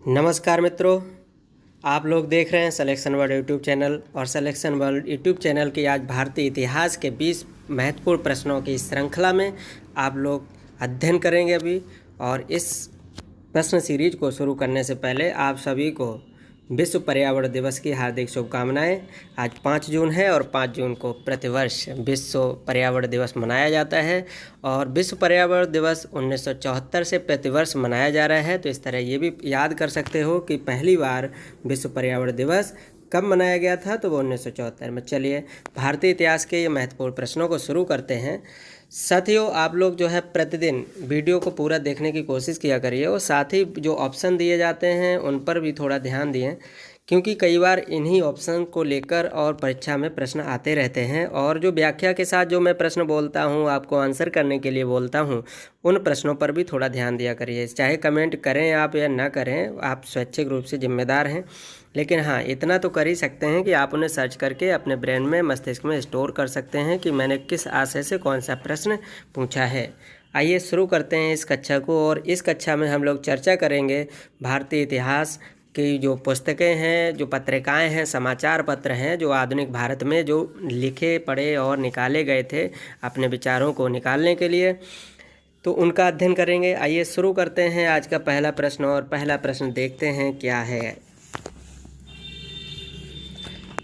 नमस्कार मित्रों, आप लोग देख रहे हैं सिलेक्शन वर्ल्ड यूट्यूब चैनल। और सिलेक्शन वर्ल्ड यूट्यूब चैनल की आज भारतीय इतिहास के 20 महत्वपूर्ण प्रश्नों की श्रृंखला में आप लोग अध्ययन करेंगे अभी। और इस प्रश्न सीरीज को शुरू करने से पहले आप सभी को विश्व पर्यावरण दिवस की हार्दिक शुभकामनाएं। आज 5 जून है और 5 जून को प्रतिवर्ष विश्व पर्यावरण दिवस मनाया जाता है। और विश्व पर्यावरण दिवस 1974 से प्रतिवर्ष मनाया जा रहा है। तो इस तरह ये भी याद कर सकते हो कि पहली बार विश्व पर्यावरण दिवस कब मनाया गया था, तो वो 1974 में। चलिए भारतीय इतिहास के ये महत्वपूर्ण प्रश्नों को शुरू करते हैं। साथियों, आप लोग जो है प्रतिदिन वीडियो को पूरा देखने की कोशिश किया करिए और साथ ही जो ऑप्शन दिए जाते हैं उन पर भी थोड़ा ध्यान दिए, क्योंकि कई बार इन्हीं ऑप्शन को लेकर और परीक्षा में प्रश्न आते रहते हैं। और जो व्याख्या के साथ जो मैं प्रश्न बोलता हूं, आपको आंसर करने के लिए बोलता हूं, उन प्रश्नों पर भी थोड़ा ध्यान दिया करिए। चाहे कमेंट करें आप या ना करें, आप स्वैच्छिक रूप से जिम्मेदार हैं, लेकिन हाँ, इतना तो कर ही सकते हैं कि आप उन्हें सर्च करके अपने ब्रेन में, मस्तिष्क में स्टोर कर सकते हैं कि मैंने किस आशय से कौन सा प्रश्न पूछा है। आइए शुरू करते हैं इस कक्षा को। और इस कक्षा में हम लोग चर्चा करेंगे भारतीय इतिहास की जो पुस्तकें हैं, जो पत्रिकाएं हैं, समाचार पत्र हैं, जो आधुनिक भारत में जो लिखे पढ़े और निकाले गए थे अपने विचारों को निकालने के लिए, तो उनका अध्ययन करेंगे। आइए शुरू करते हैं आज का पहला प्रश्न। और पहला प्रश्न देखते हैं क्या है।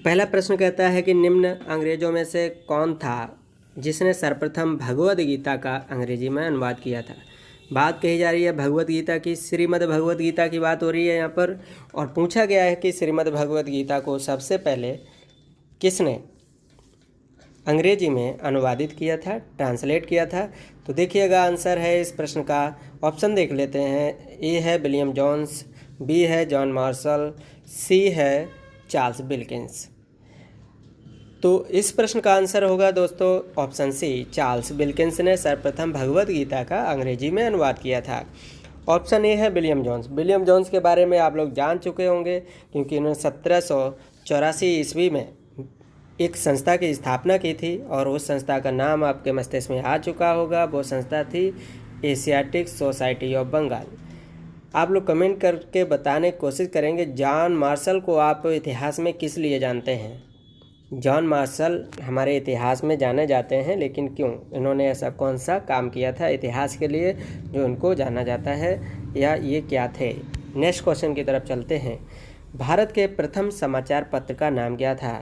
पहला प्रश्न कहता है कि निम्न अंग्रेजों में से कौन था जिसने सर्वप्रथम भगवद गीता का अंग्रेजी में अनुवाद किया था। बात कही जा रही है भगवद गीता की, श्रीमद् भगवद गीता की बात हो रही है यहाँ पर। और पूछा गया है कि श्रीमद् भगवद गीता को सबसे पहले किसने अंग्रेजी में अनुवादित किया था, ट्रांसलेट किया था। तो देखिएगा आंसर है इस प्रश्न का, ऑप्शन देख लेते हैं। ए है विलियम जोन्स, बी है जॉन मार्शल, सी है चार्ल्स विल्किंस। तो इस प्रश्न का आंसर होगा दोस्तों ऑप्शन सी, चार्ल्स विल्किंस ने सर्वप्रथम भगवद गीता का अंग्रेजी में अनुवाद किया था। ऑप्शन ए है विलियम जोन्स। विलियम जोन्स के बारे में आप लोग जान चुके होंगे, क्योंकि इन्होंने 1784 ईस्वी में एक संस्था की स्थापना की थी। और उस संस्था का नाम आपके मस्तिष्क में आ चुका होगा, वो संस्था थी एशियाटिक सोसाइटी ऑफ बंगाल। आप लोग कमेंट करके बताने की कोशिश करेंगे जॉन मार्शल को आप इतिहास में किस लिए जानते हैं। जॉन मार्शल हमारे इतिहास में जाने जाते हैं, लेकिन क्यों, इन्होंने ऐसा कौन सा काम किया था इतिहास के लिए जो उनको जाना जाता है, या ये क्या थे। नेक्स्ट क्वेश्चन की तरफ चलते हैं। भारत के प्रथम समाचार पत्र का नाम क्या था।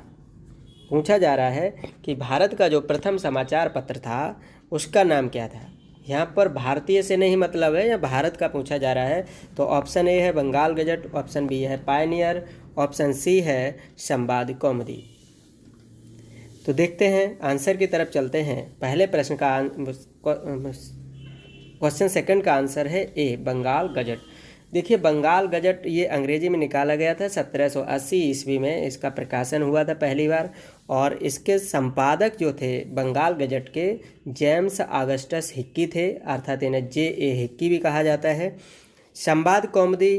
पूछा जा रहा है कि भारत का जो प्रथम समाचार पत्र था उसका नाम क्या था। यहाँ पर भारतीय से नहीं मतलब है, या भारत का पूछा जा रहा है। तो ऑप्शन ए है बंगाल गजट, ऑप्शन बी है पायनियर, ऑप्शन सी है संवाद कौमुदी। तो देखते हैं आंसर की तरफ चलते हैं। पहले प्रश्न का क्वेश्चन सेकंड का आंसर है ए, बंगाल गजट। देखिए बंगाल गजट ये अंग्रेजी में निकाला गया था 1780 ईस्वी में, इसका प्रकाशन हुआ था पहली बार। और इसके संपादक जो थे बंगाल गजट के, जेम्स ऑगस्टस हिक्की थे, अर्थात इन्हें J.A. हिक्की भी कहा जाता है। संवाद कौमुदी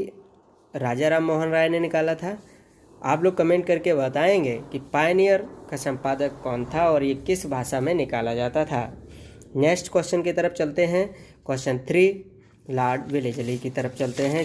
राजा राम मोहन राय ने निकाला था। आप लोग कमेंट करके बताएंगे कि पायनियर का संपादक कौन था और ये किस भाषा में निकाला जाता था। नेक्स्ट क्वेश्चन की तरफ चलते हैं। क्वेश्चन 3, लॉर्ड वेलेस्ली की तरफ चलते हैं।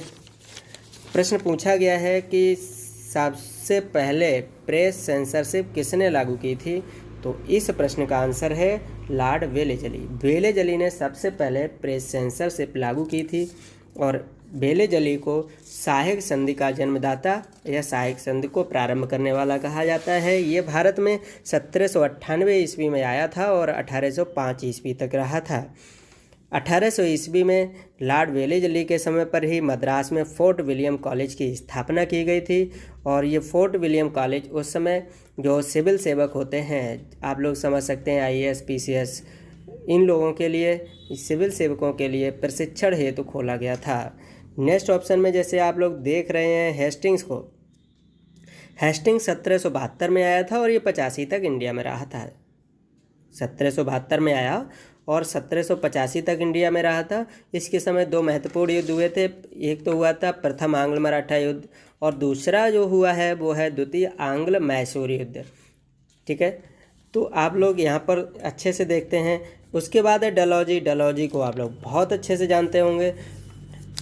प्रश्न पूछा गया है कि सबसे पहले प्रेस सेंसरशिप किसने लागू की थी। तो इस प्रश्न का आंसर है लॉर्ड वेलेस्ली। वेलेस्ली ने सबसे पहले प्रेस सेंसरशिप लागू की थी। और वेलेस्ली को सहायक संधि का जन्मदाता या सहायक संधि को प्रारंभ करने वाला कहा जाता है। ये भारत में 1798 ईस्वी में आया था और 1805 ईस्वी तक रहा था। 1800 ईस्वी में लॉर्ड वेलेस्ली के समय पर ही मद्रास में फोर्ट विलियम कॉलेज की स्थापना की गई थी। और ये फोर्ट विलियम कॉलेज उस समय जो सिविल सेवक होते हैं, आप लोग समझ सकते हैं IAS PCS, इन लोगों के लिए, सिविल सेवकों के लिए प्रशिक्षण हेतु खोला गया था। नेक्स्ट ऑप्शन में जैसे आप लोग देख रहे हैं हेस्टिंग्स को, हेस्टिंग्स 1772 में आया था और ये 85 तक इंडिया में रहा था। 1772 में आया और 1785 तक इंडिया में रहा था। इसके समय 2 महत्वपूर्ण युद्ध हुए थे। एक तो हुआ था प्रथम आंग्ल मराठा युद्ध, और दूसरा जो हुआ है वो है द्वितीय आंग्ल मैसूर युद्ध। ठीक है, तो आप लोग यहाँ पर अच्छे से देखते हैं। उसके बाद है डलहौजी। डलहौजी को आप लोग बहुत अच्छे से जानते होंगे।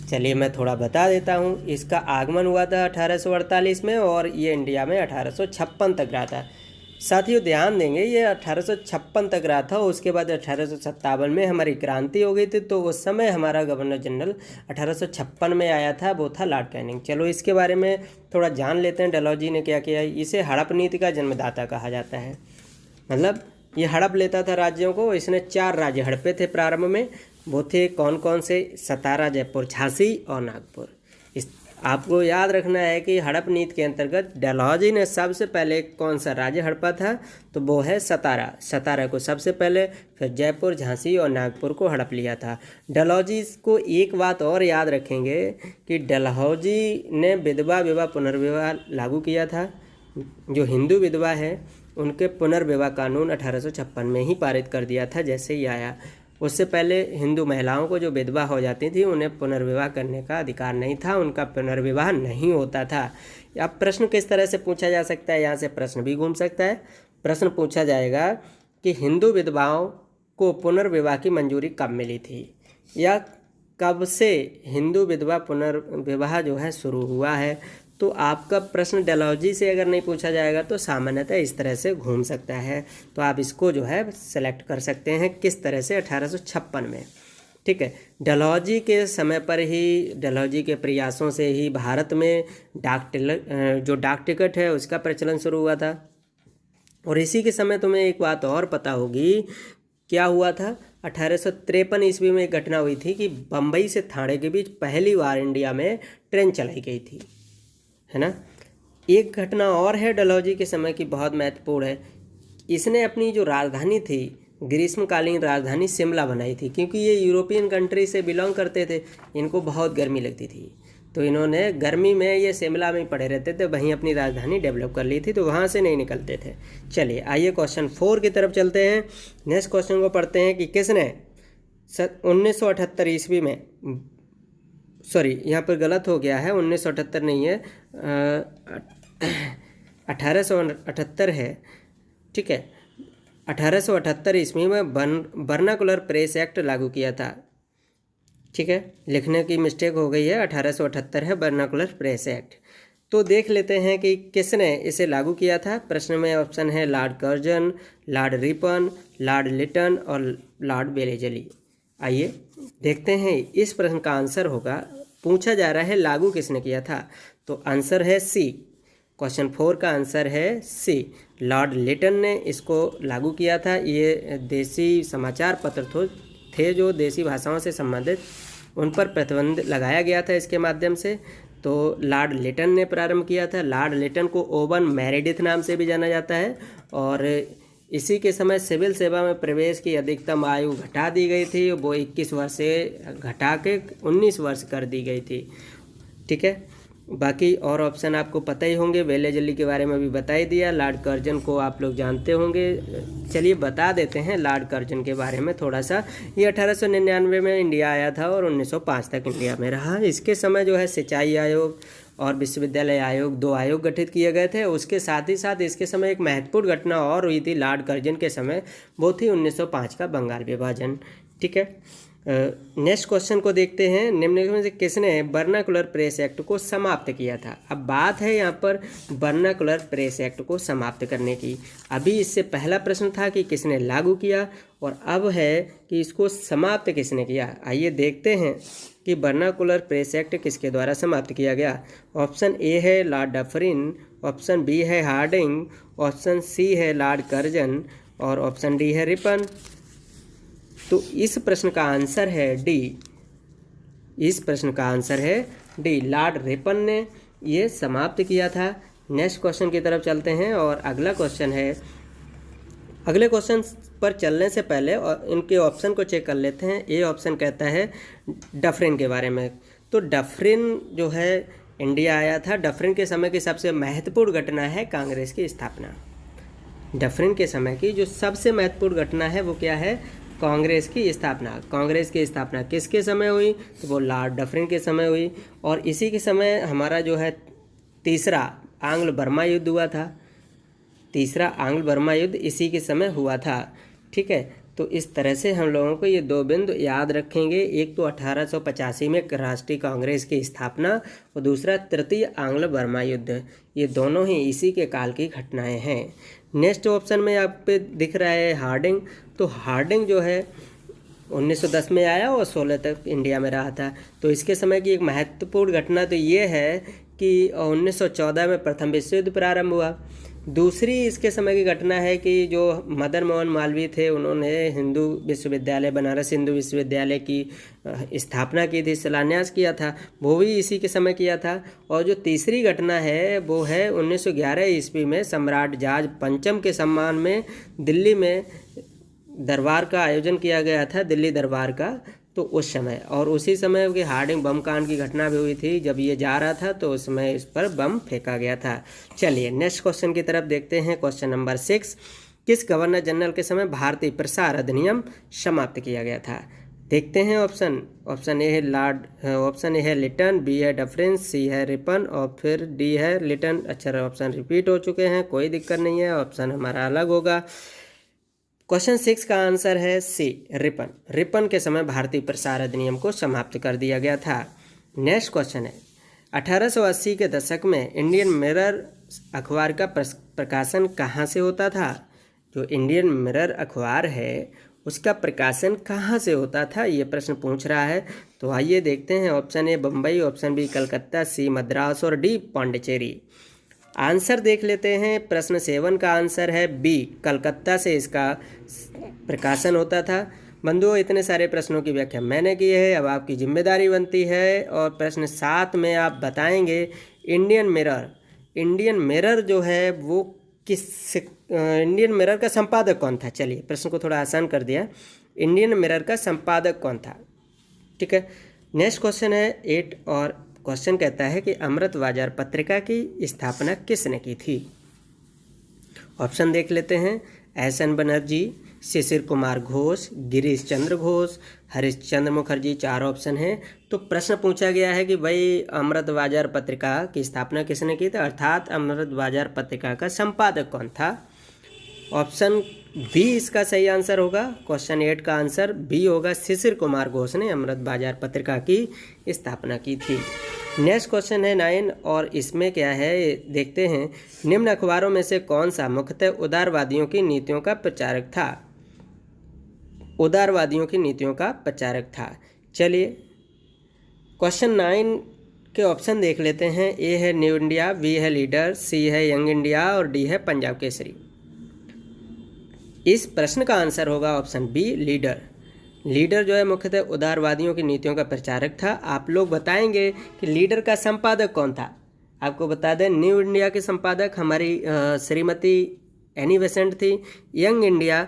चलिए मैं थोड़ा बता देता हूँ। इसका आगमन हुआ था 1848 में और ये इंडिया में 1856 तक रहा था। साथियों ध्यान देंगे ये 1856 तक रहा था। उसके बाद 1857 में हमारी क्रांति हो गई थी, तो उस समय हमारा गवर्नर जनरल 1856 में आया था, वो था लॉर्ड कैनिंग। चलो इसके बारे में थोड़ा जान लेते हैं। डलहौजी ने क्या किया। इसे हड़प नीति का जन्मदाता कहा जाता है। मतलब ये हड़प लेता था राज्यों को। इसने 4 राज्य हड़पे थे प्रारंभ में। वो थे कौन कौन से? सतारा, जयपुर, झांसी और नागपुर। इस आपको याद रखना है कि हड़प नीति के अंतर्गत डलहौजी ने सबसे पहले कौन सा राज्य हड़पा था? तो वो है सतारा। सतारा को सबसे पहले, फिर जयपुर, झांसी और नागपुर को हड़प लिया था। डलहौजी को एक बात और याद रखेंगे कि डलहौजी ने विधवा विवाह पुनर्विवाह लागू किया था। जो हिंदू विधवा है उनके पुनर्विवाह कानून 1856 में ही पारित कर दिया था जैसे ही आया। उससे पहले हिंदू महिलाओं को जो विधवा हो जाती थी उन्हें पुनर्विवाह करने का अधिकार नहीं था, उनका पुनर्विवाह नहीं होता था। अब प्रश्न किस तरह से पूछा जा सकता है? यहाँ से प्रश्न भी घूम सकता है। प्रश्न पूछा जाएगा कि हिंदू विधवाओं को पुनर्विवाह की मंजूरी कब मिली थी, या कब से हिंदू विधवा पुनर्विवाह जो है शुरू हुआ है। तो आपका प्रश्न डलहौजी से अगर नहीं पूछा जाएगा तो सामान्यतः इस तरह से घूम सकता है। तो आप इसको जो है सेलेक्ट कर सकते हैं किस तरह से, 1856 में। ठीक है, डलहौजी के समय पर ही, डलहौजी के प्रयासों से ही भारत में डाक टिकट है उसका प्रचलन शुरू हुआ था। और इसी के समय तुम्हें एक बात और पता होगी, क्या हुआ था? 1853 ईस्वी में एक घटना हुई थी कि बम्बई से थाने के बीच पहली बार इंडिया में ट्रेन चलाई गई थी, है ना। एक घटना और है डलहौजी के समय की, बहुत महत्वपूर्ण है। इसने अपनी जो राजधानी थी, ग्रीष्मकालीन राजधानी शिमला बनाई थी, क्योंकि ये यूरोपियन कंट्री से बिलोंग करते थे। इनको बहुत गर्मी लगती थी, तो इन्होंने गर्मी में ये शिमला में पड़े रहते थे, वहीं अपनी राजधानी डेवलप कर ली थी, तो वहाँ से नहीं निकलते थे। चलिए आइए क्वेश्चन 4 की तरफ चलते हैं। नेक्स्ट क्वेश्चन को पढ़ते हैं कि किसने 1978 ईस्वी में, सॉरी यहाँ पर गलत हो गया है, 1978 नहीं है, 1878 है। ठीक है, 1878 ईस्वी में वर्नाकुलर प्रेस एक्ट लागू किया था। ठीक है, लिखने की मिस्टेक हो गई है, 1878 है वर्नाकुलर प्रेस एक्ट। तो देख लेते हैं कि किसने इसे लागू किया था। प्रश्न में ऑप्शन है Lord Curzon, Lord Ripon, Lord Lytton और लॉर्ड वेलेजली। आइए देखते हैं इस प्रश्न का आंसर होगा। पूछा जा रहा है लागू किसने किया था, तो आंसर है सी। क्वेश्चन 4 का आंसर है सी, लॉर्ड लिटन ने इसको लागू किया था। ये देसी समाचार पत्र थे जो देसी भाषाओं से संबंधित, उन पर प्रतिबंध लगाया गया था इसके माध्यम से। तो लॉर्ड लिटन ने प्रारंभ किया था। लॉर्ड लिटन को ओवन मेरेडिथ नाम से भी जाना जाता है, और इसी के समय सिविल सेवा में प्रवेश की अधिकतम आयु घटा दी गई थी, वो 21 वर्ष से घटा के 19 वर्ष कर दी गई थी। ठीक है, बाकी और ऑप्शन आपको पता ही होंगे। वेलेजली के बारे में भी बता ही दिया। लॉर्ड कर्जन को आप लोग जानते होंगे। चलिए बता देते हैं लॉर्ड कर्जन के बारे में थोड़ा सा। ये 1899 में इंडिया आया था और 1905 तक इंडिया में रहा। इसके समय जो है सिंचाई आयोग और विश्वविद्यालय आयोग, 2 आयोग गठित किए गए थे। उसके साथ ही साथ इसके समय एक महत्वपूर्ण घटना और हुई थी लॉर्ड कर्जन के समय, वो थी 1905 का बंगाल विभाजन। ठीक है, नेक्स्ट क्वेश्चन को देखते हैं। निम्नलिखित में से किसने वर्नाकुलर प्रेस एक्ट को समाप्त किया था। अब बात है यहाँ पर वर्नाकुलर प्रेस एक्ट को समाप्त करने की। अभी इससे पहला प्रश्न था कि किसने लागू किया, और अब है कि इसको समाप्त किसने किया। आइए देखते हैं कि वर्नाकुलर प्रेस एक्ट किसके द्वारा समाप्त किया गया। ऑप्शन ए है लॉर्ड डफरिन, ऑप्शन बी है हार्डिंग, ऑप्शन सी है लॉर्ड कर्जन और ऑप्शन डी है रिपन। तो इस प्रश्न का आंसर है डी। इस प्रश्न का आंसर है डी, लॉर्ड रिपन ने ये समाप्त किया था। नेक्स्ट क्वेश्चन की तरफ चलते हैं और अगला क्वेश्चन है। अगले क्वेश्चन पर चलने से पहले इनके ऑप्शन को चेक कर लेते हैं। ए ऑप्शन कहता है डफरिन के बारे में। तो डफरिन जो है इंडिया आया था। डफरिन के समय की सबसे महत्वपूर्ण घटना है कांग्रेस की स्थापना। डफरिन के समय की जो सबसे महत्वपूर्ण घटना है वो क्या है? कांग्रेस की स्थापना। कांग्रेस की स्थापना किसके समय हुई? तो वो लॉर्ड डफरिन के समय हुई। और इसी के समय हमारा जो है तीसरा आंग्ल बर्मा युद्ध हुआ था। तीसरा आंग्ल बर्मा युद्ध इसी के समय हुआ था। ठीक है, तो इस तरह से हम लोगों को ये दो बिंदु याद रखेंगे। एक तो 1885 में राष्ट्रीय कांग्रेस की स्थापना और दूसरा तृतीय आंग्ल बर्मा युद्ध, ये दोनों ही इसी के काल की घटनाएं हैं। नेक्स्ट ऑप्शन में आप पे दिख रहा है हार्डिंग। तो हार्डिंग जो है 1910 में आया और 16 तक इंडिया में रहा था। तो इसके समय की एक महत्वपूर्ण घटना तो ये है कि 1914 में प्रथम विश्व युद्ध प्रारंभ हुआ। दूसरी इसके समय की घटना है कि जो मदन मोहन मालवीय थे, उन्होंने हिंदू विश्वविद्यालय, बनारस हिंदू विश्वविद्यालय की स्थापना की थी, शिलान्यास किया था, वो भी इसी के समय किया था। और जो तीसरी घटना है वो है 1911 ईस्वी में सम्राट जॉर्ज पंचम के सम्मान में दिल्ली में दरबार का आयोजन किया गया था, दिल्ली दरबार का। तो उस समय और उसी समय कि हार्डिंग बम कांड की घटना भी हुई थी, जब ये जा रहा था तो उस समय इस पर बम फेंका गया था। चलिए नेक्स्ट क्वेश्चन की तरफ देखते हैं। क्वेश्चन नंबर 6, किस गवर्नर जनरल के समय भारतीय प्रसार अधिनियम समाप्त किया गया था? देखते हैं ऑप्शन। ऑप्शन ए है लिटन, बी है डफरिन, सी है रिपन और फिर डी है लिटन। अच्छा, ऑप्शन रिपीट हो चुके हैं, कोई दिक्कत नहीं है, ऑप्शन हमारा अलग होगा। क्वेश्चन 6 का आंसर है सी, रिपन। रिपन के समय भारतीय प्रसार अधिनियम को समाप्त कर दिया गया था। नेक्स्ट क्वेश्चन है 1880 के दशक में इंडियन मिरर अखबार का प्रकाशन कहाँ से होता था? जो इंडियन मिरर अखबार है उसका प्रकाशन कहाँ से होता था, ये प्रश्न पूछ रहा है। तो आइए देखते हैं। Option A Bombay, option B Calcutta, C Madras और डी पांडिचेरी। आंसर देख लेते हैं। प्रश्न 7 का आंसर है बी, कलकत्ता से इसका प्रकाशन होता था। बंधुओं, इतने सारे प्रश्नों की व्याख्या मैंने की है, अब आपकी जिम्मेदारी बनती है। और प्रश्न 7 में आप बताएंगे इंडियन मिरर जो है वो इंडियन मिरर का संपादक कौन था? चलिए प्रश्न को थोड़ा आसान कर दिया। इंडियन मिरर का संपादक कौन था? ठीक है। नेक्स्ट क्वेश्चन है 8 और क्वेश्चन कहता है कि अमृत बाजार पत्रिका की स्थापना किसने की थी? ऑप्शन देख लेते हैं। एस.एन. बनर्जी, शिशिर कुमार घोष, गिरीश चंद्र घोष, हरीश चंद्र मुखर्जी, 4 ऑप्शन है। तो प्रश्न पूछा गया है कि भाई अमृत बाजार पत्रिका की स्थापना किसने की थी, अर्थात अमृत बाजार पत्रिका का संपादक कौन था? ऑप्शन बी इसका सही आंसर होगा। क्वेश्चन 8 का आंसर बी होगा, शिशिर कुमार घोष ने अमृत बाजार पत्रिका की स्थापना की थी। नेक्स्ट क्वेश्चन है 9 और इसमें क्या है देखते हैं। निम्न अखबारों में से कौन सा मुख्यतः उदारवादियों की नीतियों का प्रचारक था? उदारवादियों की नीतियों का प्रचारक था। चलिए क्वेश्चन 9 के ऑप्शन देख लेते हैं। ए है न्यू इंडिया, बी है लीडर, सी है यंग इंडिया और डी है पंजाब केसरी। इस प्रश्न का आंसर होगा ऑप्शन बी, लीडर। लीडर जो है मुख्यतः उदारवादियों की नीतियों का प्रचारक था। आप लोग बताएंगे कि लीडर का संपादक कौन था। आपको बता दें न्यू इंडिया के संपादक हमारी श्रीमती एनी बेसेंट थी। यंग इंडिया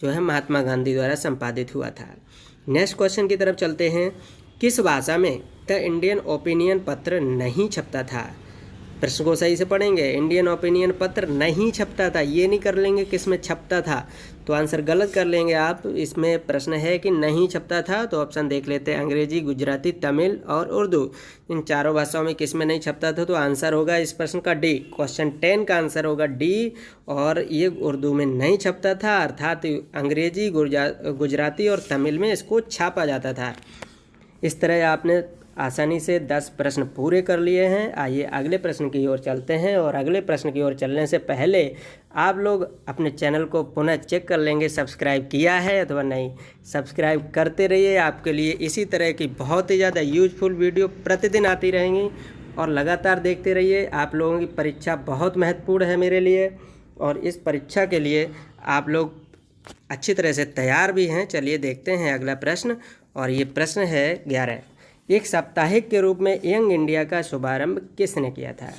जो है महात्मा गांधी द्वारा संपादित हुआ था। नेक्स्ट क्वेश्चन की तरफ चलते हैं। किस भाषा में द इंडियन ओपिनियन पत्र नहीं छपता था? प्रश्न को सही से पढ़ेंगे। इंडियन ओपिनियन पत्र नहीं छपता था, ये नहीं कर लेंगे किस में छपता था, तो आंसर गलत कर लेंगे आप। इसमें प्रश्न है कि नहीं छपता था, तो ऑप्शन देख लेते हैं। अंग्रेजी, गुजराती, तमिल और उर्दू, इन चारों भाषाओं में किस में नहीं छपता था? तो आंसर होगा इस प्रश्न का डी। क्वेश्चन 10 का आंसर होगा डी और ये उर्दू में नहीं छपता था, अर्थात अंग्रेजी, गुजराती और तमिल में इसको छापा जाता था। इस तरह आपने आसानी से 10 प्रश्न पूरे कर लिए हैं। आइए अगले प्रश्न की ओर चलते हैं। और अगले प्रश्न की ओर चलने से पहले आप लोग अपने चैनल को पुनः चेक कर लेंगे सब्सक्राइब किया है अथवा नहीं। सब्सक्राइब करते रहिए, आपके लिए इसी तरह की बहुत ही ज़्यादा यूजफुल वीडियो प्रतिदिन आती रहेंगी और लगातार देखते रहिए। आप लोगों की परीक्षा बहुत महत्वपूर्ण है मेरे लिए और इस परीक्षा के लिए आप लोग अच्छी तरह से तैयार भी हैं। चलिए देखते हैं अगला प्रश्न और ये प्रश्न है 11। एक साप्ताहिक के रूप में यंग इंडिया का शुभारंभ किसने किया था?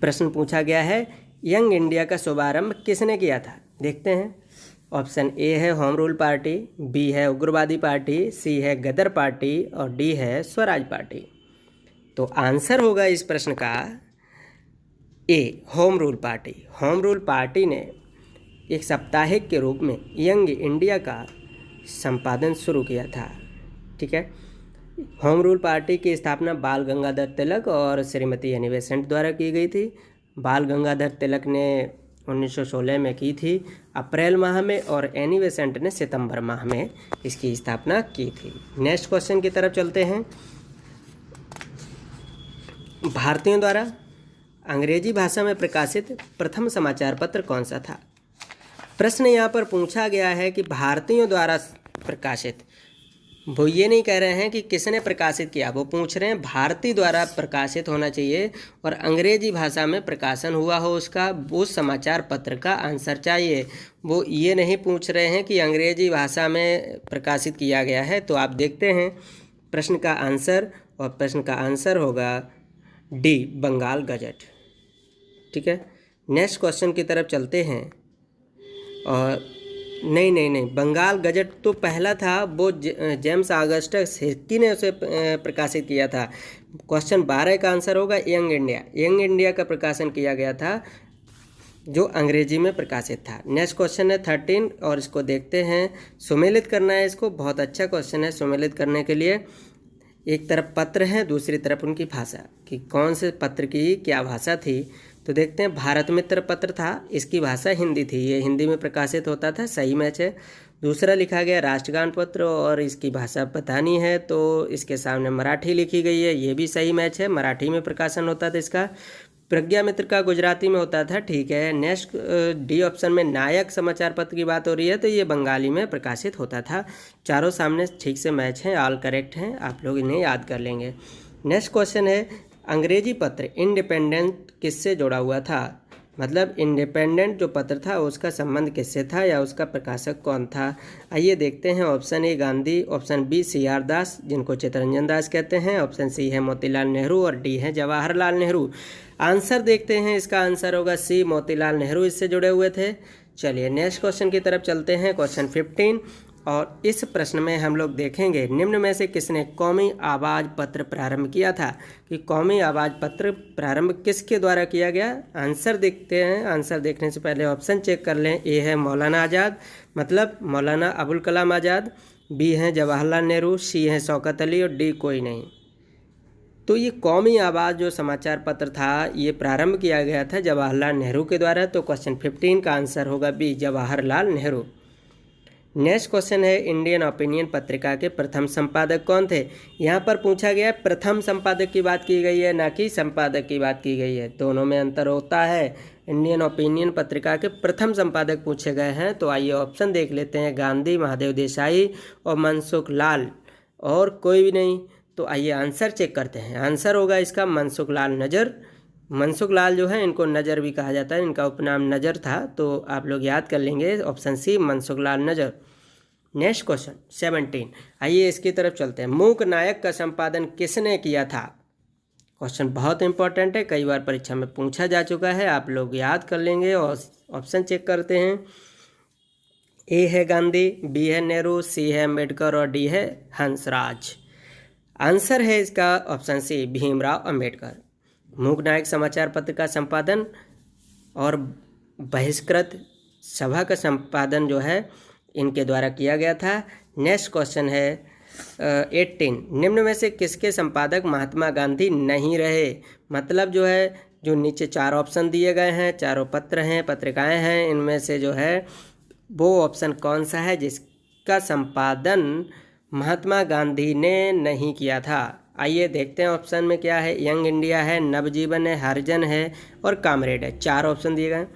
प्रश्न पूछा गया है यंग इंडिया का शुभारंभ किसने किया था? देखते हैं। ऑप्शन ए है होम रूल पार्टी, बी है उग्रवादी पार्टी, सी है गदर पार्टी और डी है स्वराज पार्टी। तो आंसर होगा इस प्रश्न का A, home rule party. Home rule party ने एक साप्ताहिक के रूप में यंग इंडिया का संपादन शुरू किया था। ठीक है। होम रूल पार्टी की स्थापना बाल गंगाधर तिलक और श्रीमती एनी बेसेंट द्वारा की गई थी। बाल गंगाधर तिलक ने 1916 में की थी अप्रैल माह में, और एनी बेसेंट ने सितंबर माह में इसकी स्थापना की थी। नेक्स्ट क्वेश्चन की तरफ चलते हैं। भारतीयों द्वारा अंग्रेजी भाषा में प्रकाशित प्रथम समाचार पत्र कौन सा था? प्रश्न यहाँ पर पूछा गया है कि भारतीयों द्वारा प्रकाशित, वो ये नहीं कह रहे हैं कि किसने प्रकाशित किया, वो पूछ रहे हैं भारतीय द्वारा प्रकाशित होना चाहिए और अंग्रेजी भाषा में प्रकाशन हुआ हो उसका, वो समाचार पत्र का आंसर चाहिए। वो ये नहीं पूछ रहे हैं कि अंग्रेजी भाषा में प्रकाशित किया गया है। तो आप देखते हैं प्रश्न का आंसर, और प्रश्न का आंसर होगा डी, बंगाल गजट। ठीक है, नेक्स्ट क्वेश्चन की तरफ चलते हैं। और नहीं, बंगाल गजट तो पहला था, वो जेम्स ऑगस्टस हिस्की ने उसे प्रकाशित किया था। क्वेश्चन 12 का आंसर होगा यंग इंडिया। यंग इंडिया का प्रकाशन किया गया था जो अंग्रेजी में प्रकाशित था। नेक्स्ट क्वेश्चन है 13 और इसको देखते हैं। सुमेलित करना है इसको, बहुत अच्छा क्वेश्चन है। सुमेलित करने के लिए एक तरफ पत्र है, दूसरी तरफ उनकी भाषा, कि कौन से पत्र की क्या भाषा थी। तो देखते हैं, भारत मित्र पत्र था, इसकी भाषा हिंदी थी, ये हिंदी में प्रकाशित होता था, सही मैच है। दूसरा लिखा गया राष्ट्रगान पत्र और इसकी भाषा पता नहीं है, तो इसके सामने मराठी लिखी गई है, ये भी सही मैच है, मराठी में प्रकाशन होता था इसका। प्रज्ञा मित्र का गुजराती में होता था, ठीक है। नेक्स्ट डी ऑप्शन में नायक समाचार पत्र की बात हो रही है, तो ये बंगाली में प्रकाशित होता था। चारों सामने ठीक से मैच हैं, ऑल करेक्ट हैं, आप लोग इन्हें याद कर लेंगे। नेक्स्ट क्वेश्चन है, अंग्रेजी पत्र इंडिपेंडेंट किससे जुड़ा हुआ था? मतलब इंडिपेंडेंट जो पत्र था उसका संबंध किससे था या उसका प्रकाशक कौन था? आइए देखते हैं। Option A Gandhi, option B CR Das जिनको चित्तरंजन दास कहते हैं, ऑप्शन सी है मोतीलाल नेहरू और डी है जवाहरलाल नेहरू। आंसर देखते हैं, इसका आंसर होगा सी, मोतीलाल नेहरू इससे जुड़े हुए थे। चलिए नेक्स्ट क्वेश्चन की तरफ चलते हैं, क्वेश्चन 15। और इस प्रश्न में हम लोग देखेंगे निम्न में से किसने कौमी आवाज़ पत्र प्रारंभ किया था, कि कौमी आवाज़ पत्र प्रारंभ किसके द्वारा किया गया। आंसर देखते हैं। आंसर देखने से पहले ऑप्शन चेक कर लें। ए है मौलाना आज़ाद, मतलब मौलाना अबुल कलाम आज़ाद, बी है जवाहरलाल नेहरू, सी है शौकत अली और डी कोई नहीं। तो ये कौमी आवाज़ जो समाचार पत्र था ये प्रारंभ किया गया था जवाहरलाल नेहरू के द्वारा। तो क्वेश्चन 15 का आंसर होगा B, Jawaharlal Nehru. Next question है, इंडियन ओपिनियन पत्रिका के प्रथम संपादक कौन थे? यहाँ पर पूछा गया है प्रथम संपादक की बात की गई है, ना कि संपादक की बात की गई है, दोनों में अंतर होता है। इंडियन ओपिनियन पत्रिका के प्रथम संपादक पूछे गए हैं, तो आइए ऑप्शन देख लेते हैं, गांधी, महादेव देसाई और मनसुख लाल, और कोई भी नहीं। तो आइए आंसर चेक करते हैं। आंसर होगा इसका मनसुख लाल नजर। मनसुख लाल जो है इनको नज़र भी कहा जाता है, इनका उपनाम नज़र था, तो आप लोग याद कर लेंगे, ऑप्शन सी मनसुख लाल नज़र। नेक्स्ट क्वेश्चन 17, आइए इसकी तरफ चलते हैं। मूक नायक का संपादन किसने किया था? क्वेश्चन बहुत इंपॉर्टेंट है, कई बार परीक्षा में पूछा जा चुका है, आप लोग याद कर लेंगे। और ऑप्शन चेक करते हैं। ए है गांधी, बी है नेहरू, सी है अम्बेडकर और डी है हंसराज। आंसर है इसका ऑप्शन सी, भीमराव अम्बेडकर। मूक नायक समाचार पत्र का संपादन और बहिष्कृत सभा का संपादन जो है इनके द्वारा किया गया था। नेक्स्ट क्वेश्चन है 18, निम्न में से किसके संपादक महात्मा गांधी नहीं रहे? मतलब जो है, जो नीचे चार ऑप्शन दिए गए हैं, चारों पत्र हैं, पत्रिकाएं हैं, इनमें से जो है वो ऑप्शन कौन सा है जिसका संपादन महात्मा गांधी ने नहीं किया था? आइए देखते हैं ऑप्शन में क्या है। यंग इंडिया है, नवजीवन है, हरिजन है और कामरेड है, चार ऑप्शन दिए गए।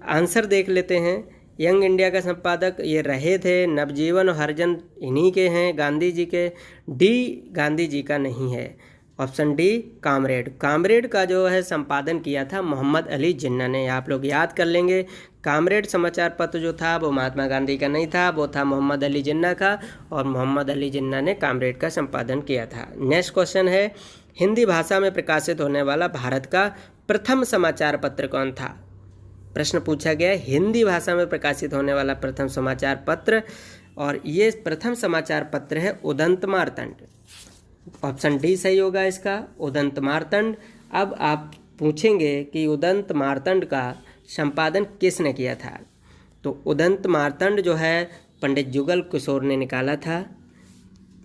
आंसर देख लेते हैं। यंग इंडिया का संपादक ये रहे थे, नवजीवन और हरिजन इन्हीं के हैं, गांधी जी के। डी गांधी जी का नहीं है, ऑप्शन डी कामरेड। कामरेड का जो है संपादन किया था मोहम्मद अली जिन्ना ने, आप लोग याद कर लेंगे। कामरेड समाचार पत्र जो था वो महात्मा गांधी का नहीं था, वो था मोहम्मद अली जिन्ना का, और मोहम्मद अली जिन्ना ने कामरेड का संपादन किया था। नेक्स्ट क्वेश्चन है, हिंदी भाषा में प्रकाशित होने वाला भारत का प्रथम समाचार पत्र कौन था? प्रश्न पूछा गया हिंदी भाषा में प्रकाशित होने वाला प्रथम समाचार पत्र, और ये प्रथम समाचार पत्र है उदंत मार्तंड। ऑप्शन डी सही होगा इसका, उदंत मार्तंड। अब आप पूछेंगे कि उदंत मार्तंड का संपादन किसने किया था? तो उदंत मार्तंड जो है पंडित जुगल किशोर ने निकाला था।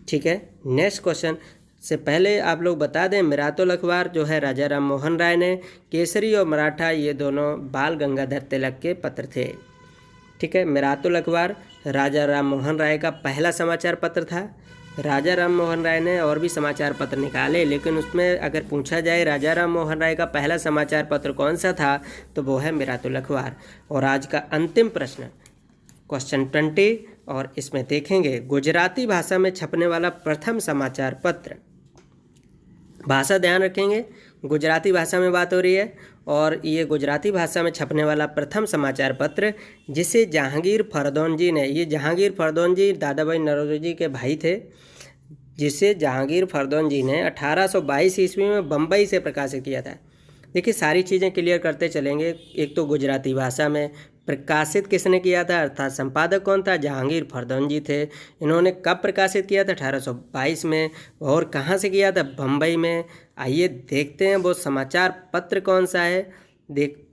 ठीक है, नेक्स्ट क्वेश्चन, से पहले आप लोग बता दें, मिरातुल अखबार जो है राजा राम मोहन राय ने, केसरी और मराठा ये दोनों बाल गंगाधर तिलक के पत्र थे। ठीक है, मिरातुल अखबार राजा राम मोहन राय का पहला समाचार पत्र था। राजा राम मोहन राय ने और भी समाचार पत्र निकाले, लेकिन उसमें अगर पूछा जाए राजा राम मोहन राय का पहला समाचार पत्र कौन सा था, तो वो है मिरातुल अखबार। और आज का अंतिम प्रश्न क्वेश्चन 20, और इसमें देखेंगे गुजराती भाषा में छपने वाला प्रथम समाचार पत्र। भाषा ध्यान रखेंगे, गुजराती भाषा में बात हो रही है, और ये गुजराती भाषा में छपने वाला प्रथम समाचार पत्र जिसे जहांगीर फरदौनजी ने, ये जहांगीर फरदौनजी दादा भाई नौरोजी जी के भाई थे, जिसे जहांगीर फरदौनजी ने 1822 ईस्वी में बम्बई से प्रकाशित किया था। देखिए सारी चीज़ें क्लियर करते चलेंगे। एक तो गुजराती भाषा में प्रकाशित किसने किया था, अर्थात संपादक कौन था, जहांगीर फरदौनजी थे। इन्होंने कब प्रकाशित किया था, 1822 में, और कहाँ से किया था, बम्बई में। आइए देखते हैं वो समाचार पत्र कौन सा है।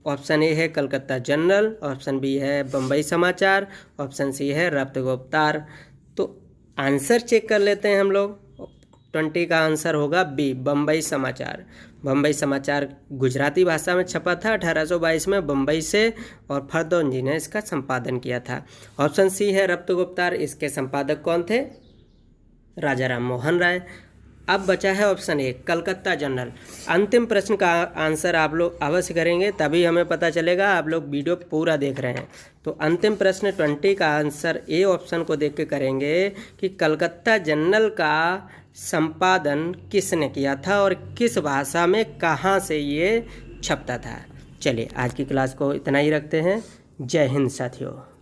ऑप्शन ए है कलकत्ता जनरल, ऑप्शन बी है बम्बई समाचार, ऑप्शन सी है रफ्तगुप्तार। तो आंसर चेक कर लेते हैं हम लोग। 20 का आंसर होगा बी, बम्बई समाचार। बम्बई समाचार गुजराती भाषा में छपा था 1822 में बम्बई से, और फरदौनजी ने इसका संपादन किया था। ऑप्शन सी है रफ्तगुप्तार, इसके संपादक कौन थे, राजा राम मोहन राय। अब बचा है ऑप्शन ए कलकत्ता जनरल। अंतिम प्रश्न का आंसर आप लोग अवश्य करेंगे, तभी हमें पता चलेगा आप लोग वीडियो पूरा देख रहे हैं। तो अंतिम प्रश्न 20 का आंसर ए ऑप्शन को देख के करेंगे कि कलकत्ता जनरल का संपादन किसने किया था और किस भाषा में कहाँ से ये छपता था। चलिए आज की क्लास को इतना ही रखते हैं। जय हिंद साथियों।